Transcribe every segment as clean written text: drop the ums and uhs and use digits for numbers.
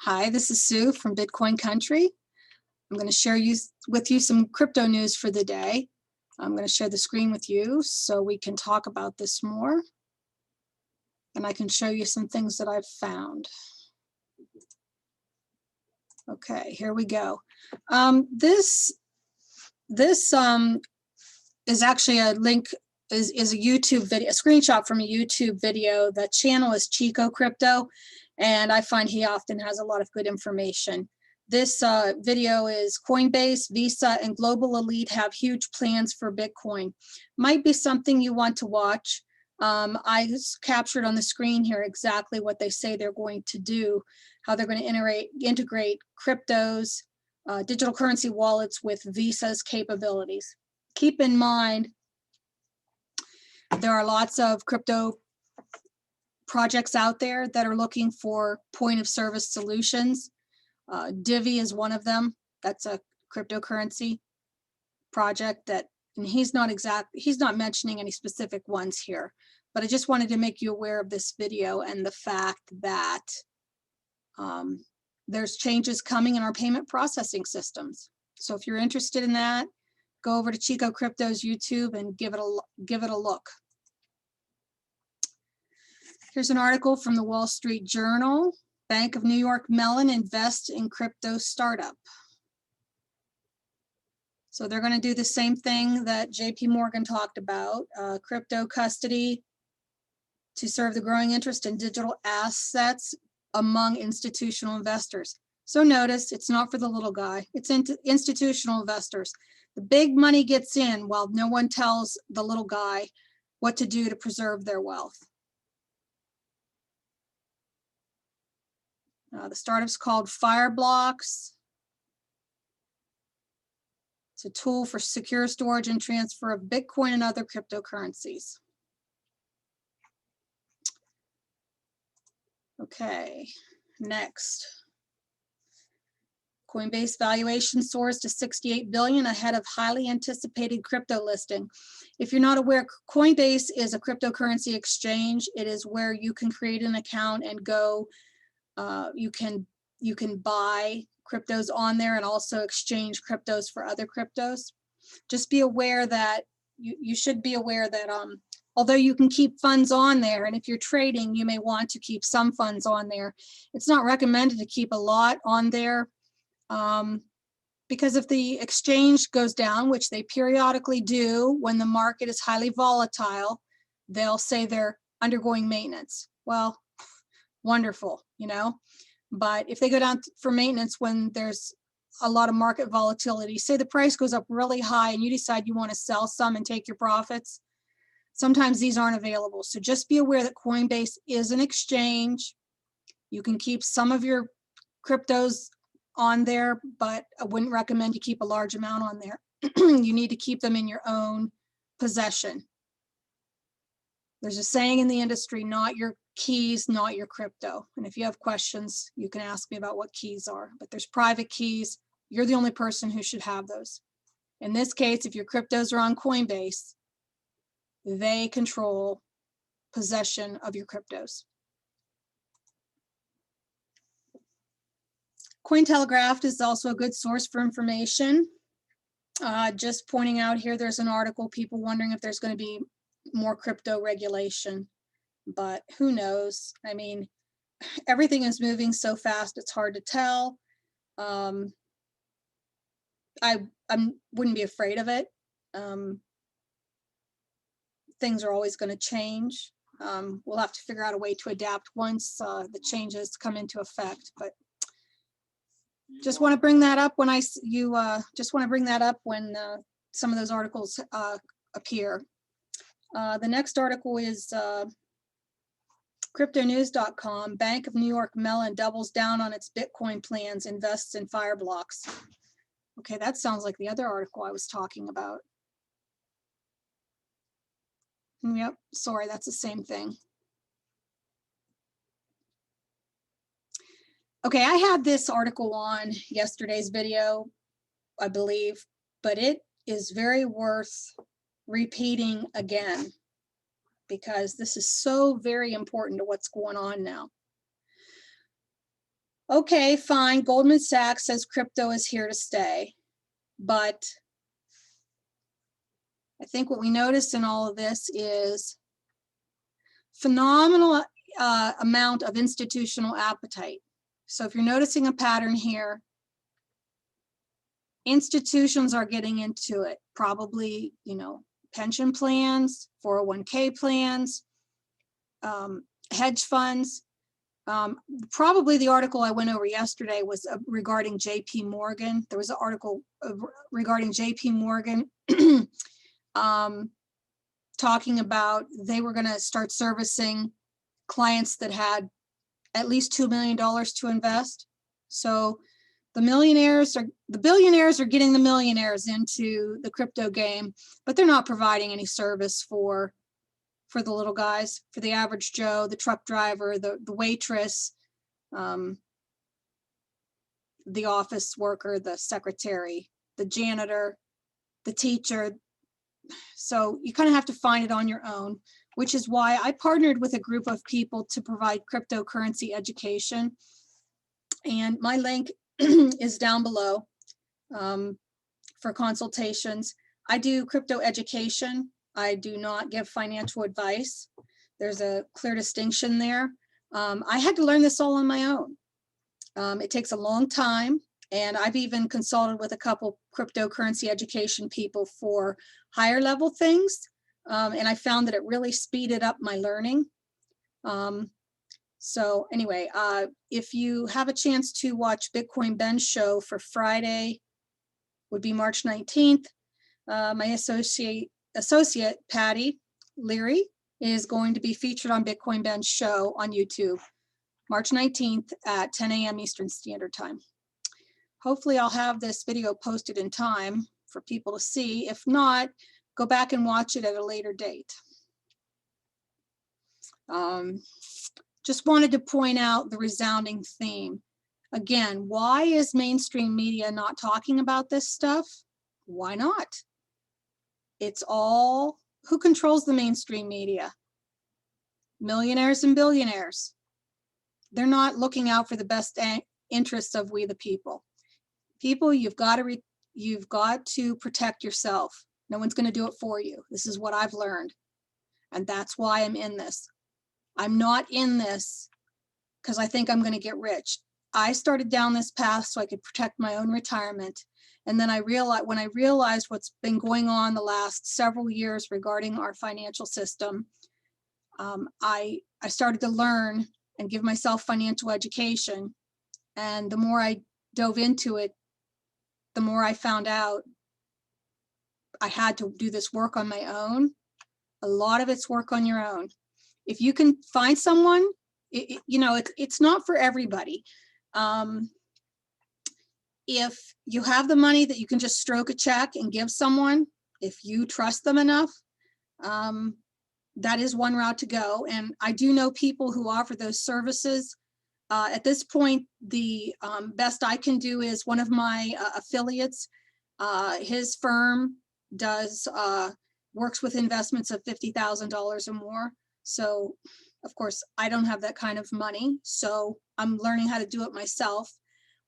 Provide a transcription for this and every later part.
Hi, this is Sue from Bitcoin Country. I'm going to share with you some crypto news for the day. I'm going to share the screen with you so we can talk about this more. And I can show you some things that I've found. Okay, here we go. This is actually a link, is a YouTube video, a screenshot from a YouTube video. The channel is Chico Crypto, and I find he often has a lot of good information. This video is Coinbase, Visa, and Global Elite have huge plans for Bitcoin. Might be something you want to watch. I captured on the screen here exactly what they say they're going to do, how they're going to integrate cryptos, digital currency wallets with Visa's capabilities. Keep in mind, there are lots of crypto projects out there that are looking for point of service solutions. Divi is one of them. That's a cryptocurrency project that, and he's not mentioning any specific ones here, but I just wanted to make you aware of this video and the fact that there's changes coming in our payment processing systems. So if you're interested in that, go over to Chico Crypto's YouTube and give it a look. Here's an article from the Wall Street Journal. Bank of New York Mellon invests in crypto startup. So they're going to do the same thing that JP Morgan talked about, crypto custody to serve the growing interest in digital assets among institutional investors. So notice, it's not for the little guy, it's institutional investors. The big money gets in while no one tells the little guy what to do to preserve their wealth. The startup's called Fireblocks. It's a tool for secure storage and transfer of Bitcoin and other cryptocurrencies. Okay, next. Coinbase valuation soars to $68 billion ahead of highly anticipated crypto listing. If you're not aware, Coinbase is a cryptocurrency exchange. It is where you can create an account and go. You can buy cryptos on there and also exchange cryptos for other cryptos. Just be aware that you should be aware that although you can keep funds on there, and if you're trading, you may want to keep some funds on there. It's not recommended to keep a lot on there because if the exchange goes down, which they periodically do when the market is highly volatile, they'll say they're undergoing maintenance. Well, wonderful, you know, but if they go down for maintenance when there's a lot of market volatility, say the price goes up really high and you decide you want to sell some and take your profits, sometimes these aren't available. So just be aware that Coinbase is an exchange. You can keep some of your cryptos on there, but I wouldn't recommend you keep a large amount on there. You need to keep them in your own possession. There's a saying in the industry, not your keys, not your crypto. And if you have questions, you can ask me about what keys are, but there's private keys. You're the only person who should have those. In this case, if your cryptos are on Coinbase, they control possession of your cryptos. Cointelegraph is also a good source for information. Just pointing out here, there's an article, people wondering if there's going to be more crypto regulation, but who knows? I mean, everything is moving so fast, it's hard to tell. I wouldn't be afraid of it. Things are always going to change. We'll have to figure out a way to adapt once the changes come into effect, but just want to bring that up when just want to bring that up when some of those articles appear. The next article is CryptoNewscom. Bank of New York Mellon doubles down on its Bitcoin plans, invests in Fireblocks. Okay, that sounds like the other article I was talking about. Yep, sorry, that's the same thing. Okay, I had this article on yesterday's video, I believe, but it is very worth repeating again because this is so very important to what's going on now. Okay, fine. Goldman Sachs says crypto is here to stay. But I think what we notice in all of this is phenomenal amount of institutional appetite. So if you're noticing a pattern here, institutions are getting into it. Probably, you know, pension plans, 401k plans, hedge funds. Probably the article I went over yesterday was regarding JP Morgan. There was an article regarding JP Morgan talking about they were going to start servicing clients that had at least $2 million to invest. So the billionaires are getting the millionaires into the crypto game, but they're not providing any service for the little guys, for the average Joe, the truck driver, the waitress, the office worker, the secretary, the janitor, the teacher. So you kind of have to find it on your own, which is why I partnered with a group of people to provide cryptocurrency education. And my link is down below for consultations. I do crypto education. I do not give financial advice. There's a clear distinction there. I had to learn this all on my own. It takes a long time, and I've even consulted with a couple cryptocurrency education people for higher level things, and I found that it really speeded up my learning. So anyway, if you have a chance to watch Bitcoin Ben's show for Friday, would be March 19th, my associate Patty Leary is going to be featured on Bitcoin Ben's show on YouTube, March 19th at 10 a.m. Eastern Standard Time. Hopefully I'll have this video posted in time for people to see. If not, go back and watch it at a later date. Just wanted to point out the resounding theme. Again, why is mainstream media not talking about this stuff? Why not? It's all, who controls the mainstream media? Millionaires and billionaires. They're not looking out for the best interests of we the people. People, you've got to protect yourself. No one's going to do it for you. This is what I've learned. And that's why I'm in this. I'm not in this because I think I'm going to get rich. I started down this path so I could protect my own retirement. And then when I realized what's been going on the last several years regarding our financial system, I started to learn and give myself financial education. And the more I dove into it, the more I found out I had to do this work on my own. A lot of it's work on your own. If you can find someone, it's not for everybody. If you have the money that you can just stroke a check and give someone, if you trust them enough, that is one route to go. And I do know people who offer those services. At this point, the best I can do is one of my affiliates, his firm works with investments of $50,000 or more. So of course, I don't have that kind of money. So I'm learning how to do it myself.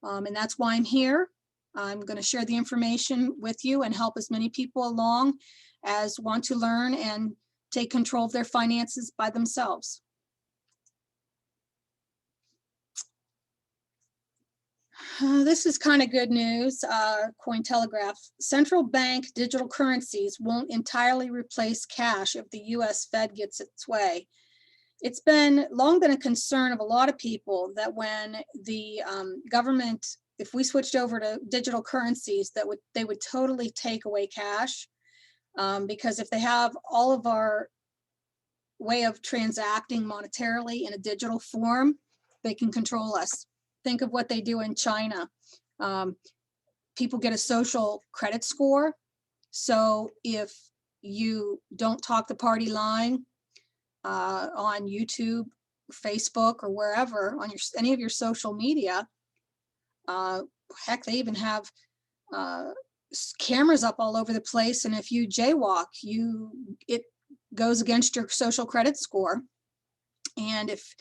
And that's why I'm here. I'm going to share the information with you and help as many people along as want to learn and take control of their finances by themselves. This is kind of good news. Cointelegraph. Central bank digital currencies won't entirely replace cash if the US Fed gets its way. It's long been a concern of a lot of people that when the government, if we switched over to digital currencies, they would totally take away cash, because if they have all of our way of transacting monetarily in a digital form, they can control us. Think of what they do in China. People get a social credit score. So if you don't talk the party line on YouTube, Facebook, or wherever, on any of your social media, heck, they even have cameras up all over the place. And if you jaywalk, it goes against your social credit score. And if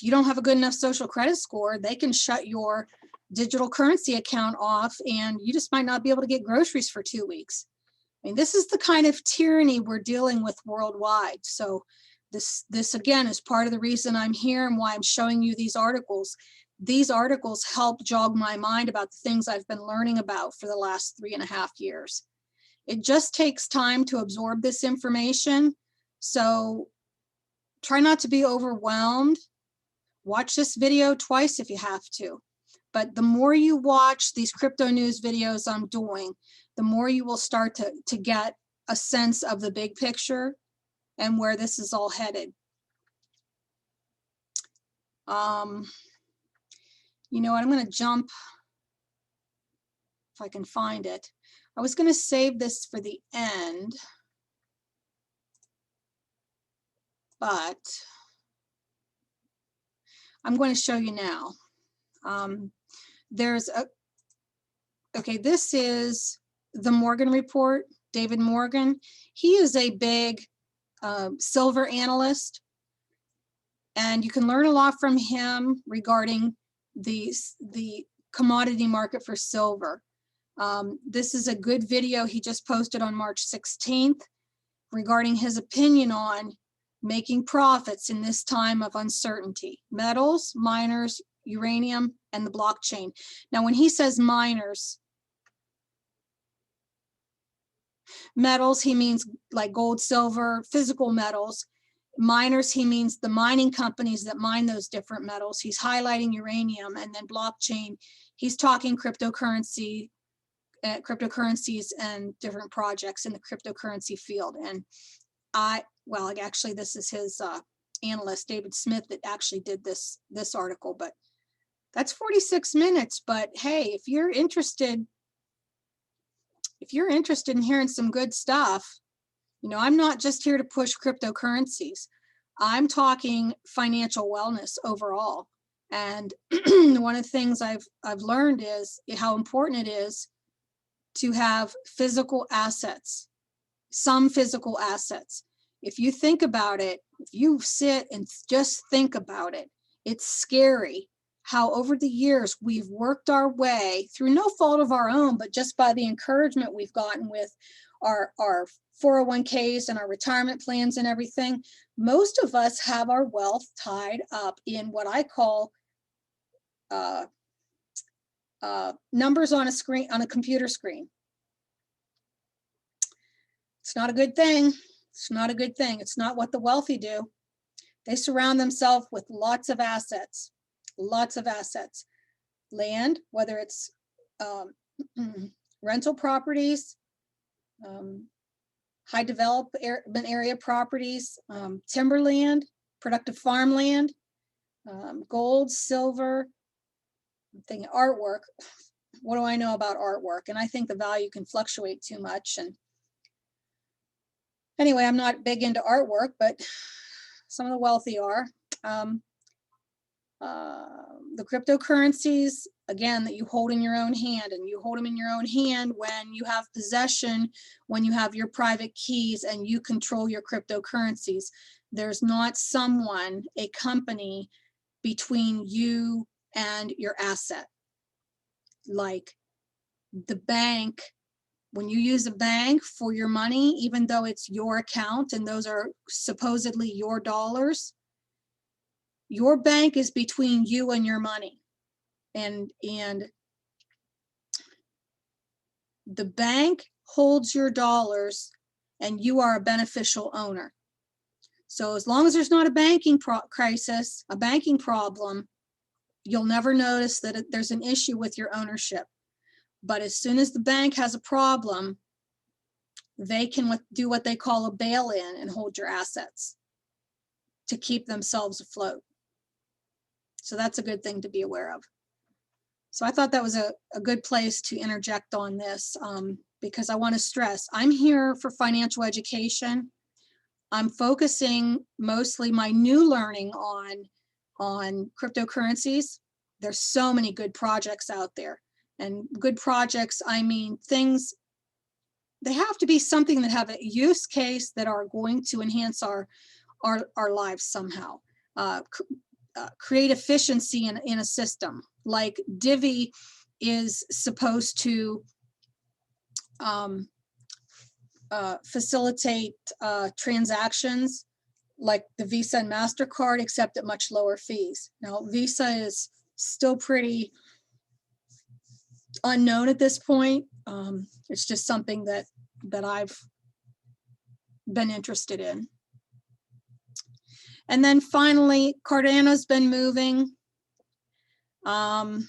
you don't have a good enough social credit score, they can shut your digital currency account off, and you just might not be able to get groceries for 2 weeks. I mean, this is the kind of tyranny we're dealing with worldwide. So this again is part of the reason I'm here and why I'm showing you these articles. These articles help jog my mind about the things I've been learning about for the last 3.5 years. It just takes time to absorb this information. So try not to be overwhelmed. Watch this video twice if you have to. But the more you watch these crypto news videos I'm doing, the more you will start to get a sense of the big picture and where this is all headed. You know what, I'm going to jump, if I can find it. I was going to save this for the end, but I'm going to show you now. Okay, this is the Morgan report, David Morgan. He is a big silver analyst, and you can learn a lot from him regarding the commodity market for silver. This is a good video he just posted on March 16th regarding his opinion on making profits in this time of uncertainty. Metals, miners, uranium, and the blockchain. Now, when he says miners, metals, he means like gold, silver, physical metals. Miners, he means the mining companies that mine those different metals. He's highlighting uranium. And then blockchain, he's talking cryptocurrencies and different projects in the cryptocurrency field. And well, actually, this is his analyst, David Smith, that actually did this article, but that's 46 minutes. But hey, if you're interested in hearing some good stuff, you know, I'm not just here to push cryptocurrencies. I'm talking financial wellness overall. And one of the things I've learned is how important it is to have physical assets, some physical assets. If you think about it, if you sit and just think about it, it's scary how over the years we've worked our way through no fault of our own, but just by the encouragement we've gotten with our 401ks and our retirement plans and everything. Most of us have our wealth tied up in what I call numbers on a screen, on a computer screen. It's not a good thing. It's not a good thing. It's not what the wealthy do. They surround themselves with lots of assets, land, whether it's rental properties, high development area properties, timberland, productive farmland, gold, silver. I'm thinking artwork. What do I know about artwork? And I think the value can fluctuate too much. And anyway, I'm not big into artwork, but some of the wealthy are. The cryptocurrencies, again, that you hold in your own hand, and you hold them in your own hand when you have possession, when you have your private keys and you control your cryptocurrencies. There's not someone, a company between you and your asset. Like the bank, when you use a bank for your money, even though it's your account and those are supposedly your dollars, your bank is between you and your money. And the bank holds your dollars and you are a beneficial owner. So as long as there's not a banking crisis, a banking problem, you'll never notice that there's an issue with your ownership. But as soon as the bank has a problem, they can do what they call a bail-in and hold your assets to keep themselves afloat. So that's a good thing to be aware of. So I thought that was a good place to interject on this because I want to stress, I'm here for financial education. I'm focusing mostly my new learning on cryptocurrencies. There's so many good projects out there. And good projects, I mean things, they have to be something that have a use case that are going to enhance our lives somehow. create efficiency in a system. Like Divvy is supposed to facilitate transactions like the Visa and MasterCard, except at much lower fees. Now, Visa is still pretty unknown at this point. It's just something that I've been interested in. And then finally, Cardano's been moving. I'm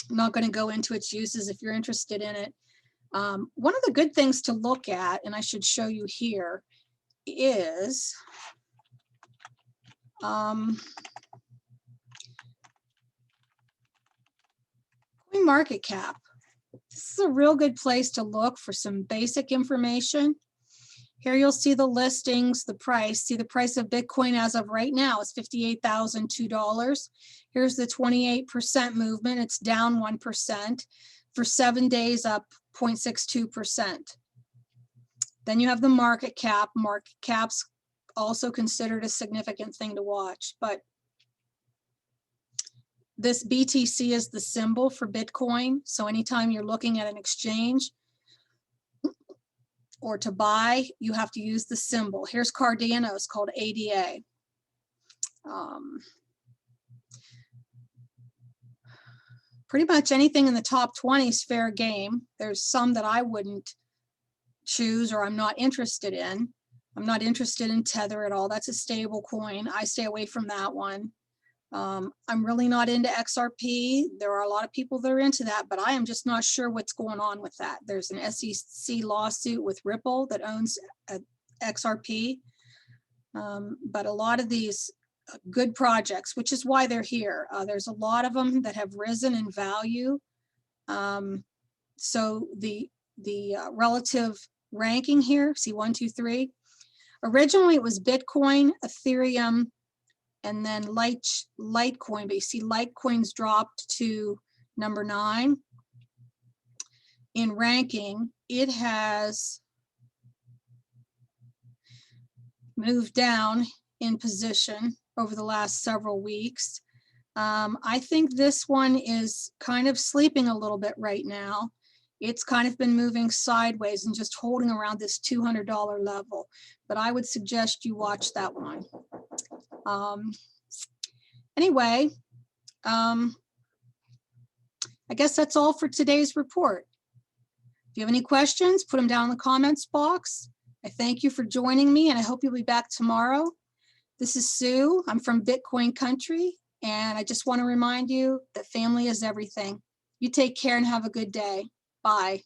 not going to go into its uses if you're interested in it. One of the good things to look at, and I should show you here, is CoinMarketCap. This is a real good place to look for some basic information. Here you'll see the listings, the price. See the price of Bitcoin as of right now is $58,002. Here's the 28% movement. It's down 1%. For 7 days, up 0.62%. Then you have the market cap. Market cap's also considered a significant thing to watch. But this BTC is the symbol for Bitcoin. So anytime you're looking at an exchange or to buy, you have to use the symbol. Here's Cardano, it's called ADA. Pretty much anything in the top 20 is fair game. There's some that I wouldn't choose or I'm not interested in. I'm not interested in Tether at all. That's a stable coin. I stay away from that one. I'm really not into XRP. There are a lot of people that are into that, but I am just not sure what's going on with that. There's an SEC lawsuit with Ripple that owns XRP. But a lot of these good projects, which is why they're here. There's a lot of them that have risen in value. So the relative ranking here, see 1, 2, 3. Originally it was Bitcoin, Ethereum, and then Litecoin. But you see Litecoin's dropped to number 9 in ranking. It has moved down in position over the last several weeks. I think this one is kind of sleeping a little bit right now. It's kind of been moving sideways and just holding around this $200 level. But I would suggest you watch that one. Anyway, I guess that's all for today's report. If you have any questions, put them down in the comments box. I thank you for joining me, and I hope you'll be back tomorrow. This is Sue. I'm from Bitcoin Country, and I just want to remind you that family is everything. You take care and have a good day. Bye.